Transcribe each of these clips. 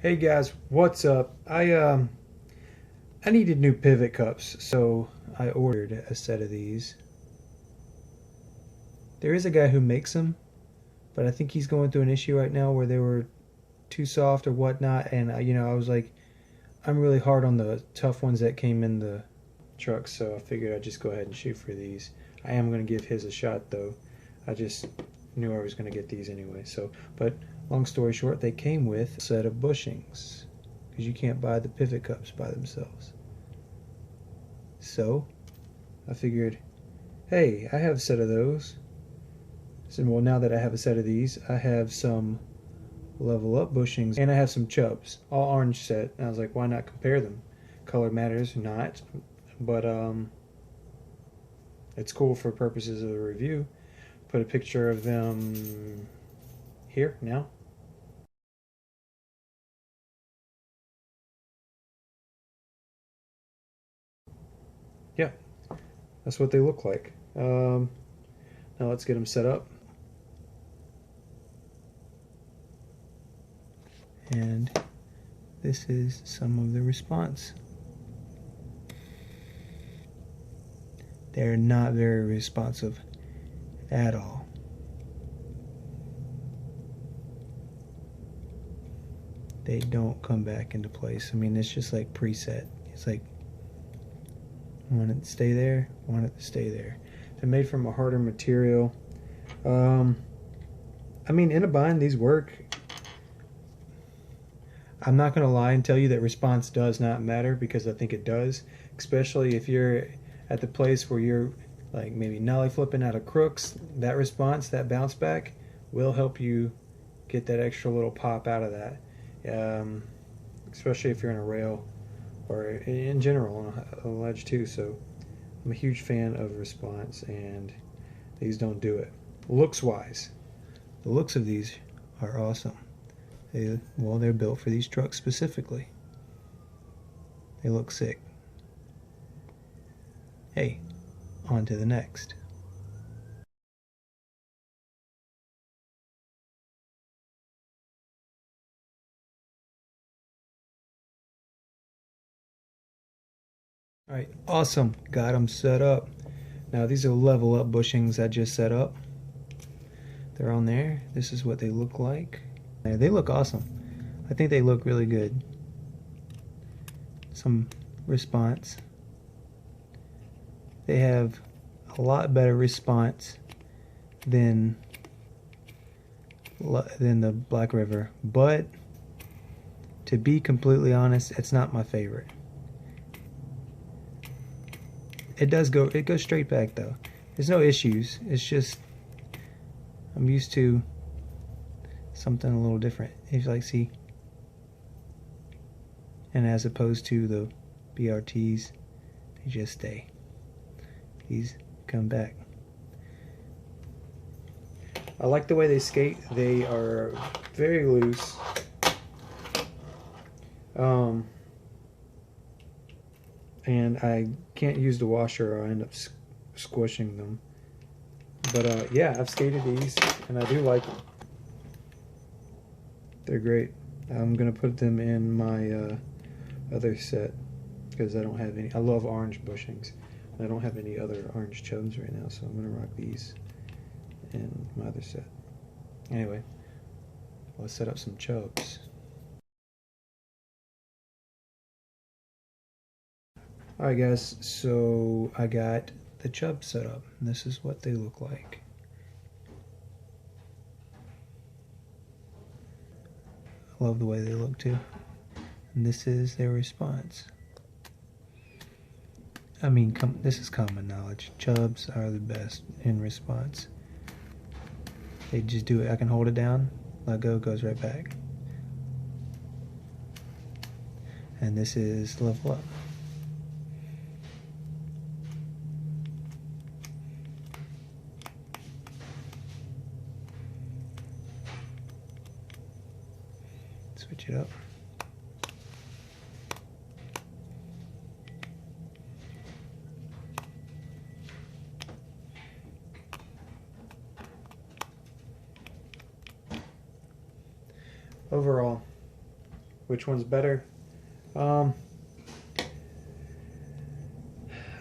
Hey guys, what's up? I needed new pivot cups, so I ordered a set of these. There is a guy who makes them, but I think he's going through an issue right now where they were too soft or whatnot, and I was like, I'm really hard on the tough ones that came in the truck, so I figured I'd just go ahead and shoot for these. I am going to give his a shot though. I just knew I was going to get these anyway. But long story short, they came with a set of bushings because you can't buy the pivot cups by themselves. So I figured, hey, I have a set of those. So, well, now that I have a set of these, I have some level up bushings and I have some Chubz, all orange set. And I was like, why not compare them? Color matters not, but it's cool for purposes of the review. Put a picture of them here now. Yeah, that's what they look like. Now let's get them set up. And this is some of the response. They're not very responsive at all. They don't come back into place. I mean, it's just like preset. It's like, want it to stay there, want it to stay there. They're made from a harder material. I mean, in a bind, these work. I'm not going to lie and tell you that response does not matter, because I think it does, especially if you're at the place where you're like maybe nollie flipping out of crooks. That response, that bounce back, will help you get that extra little pop out of that, especially if you're in a rail or in general on a ledge too. So I'm a huge fan of response, and these don't do it. Looks wise, the looks of these are awesome. They're built for these trucks specifically. They look sick. Hey, on to the next. All right, awesome. Got them set up. Now these are level up bushings I just set up. They're on there. This is what they look like. They look awesome. I think they look really good. Some response. They have a lot better response than the Black River, but to be completely honest, it's not my favorite. It goes straight back though. There's no issues. It's just I'm used to something a little different. If you like, see, and as opposed to the BRTs, they just stay. These come back. I like the way they skate. They are very loose. And I can't use the washer or I end up squishing them. But yeah, I've skated these and I do like them. They're great. I'm gonna put them in my other set because I don't have any. I love orange bushings. I don't have any other orange Chubz right now, so I'm gonna rock these in my other set. Anyway, let's set up some Chubz. Alright guys, so I got the Chubz set up, and this is what they look like. I love the way they look too. And this is their response. I mean, this is common knowledge. Chubz are the best in response. They just do it. I can hold it down, let go, it goes right back. And this is level up. Switch it up. Overall, Which one's better? I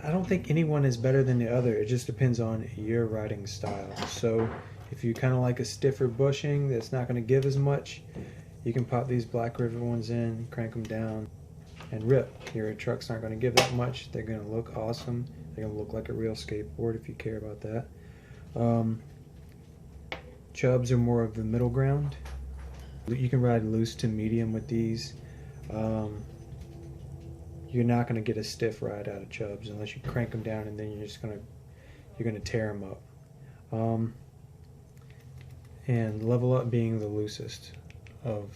don't think anyone is better than the other. It just depends on your riding style. So if you kind of like a stiffer bushing that's not going to give as much, you can pop these Black River ones in, crank them down, and rip. Your trucks aren't going to give that much. They're going to look awesome. They're going to look like a real skateboard if you care about that. Chubs are more of the middle ground. You can ride loose to medium with these. You're not going to get a stiff ride out of Chubs unless you crank them down, and then you're gonna tear them up. And Level Up being the loosest of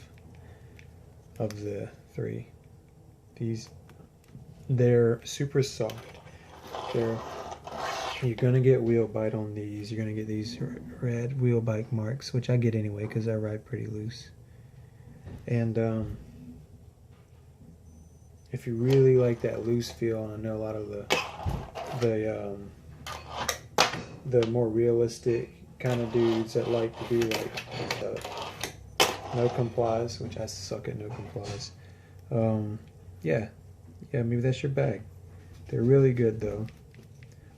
the three. They're super soft. You're gonna get wheel bite on these. You're gonna get these red wheel bite marks, which I get anyway because I ride pretty loose. And if you really like that loose feel, and I know a lot of the more realistic kind of dudes that like to do like no complies, which I suck at no complies. Yeah, maybe that's your bag. They're really good though.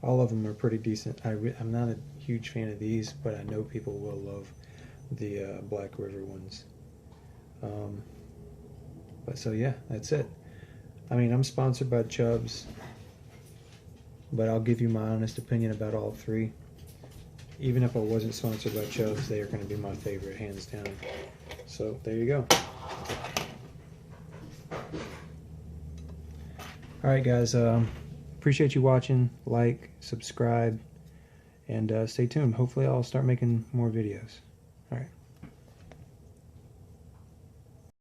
All of them are pretty decent. I'm not a huge fan of these, but I know people will love the Black River ones. But so yeah, that's it. I mean, I'm sponsored by Chubz, but I'll give you my honest opinion about all three. Even if I wasn't sponsored by Chubz, they are going to be my favorite, hands down. So there you go. Alright guys, appreciate you watching. Like, subscribe, and stay tuned. Hopefully I'll start making more videos. Alright.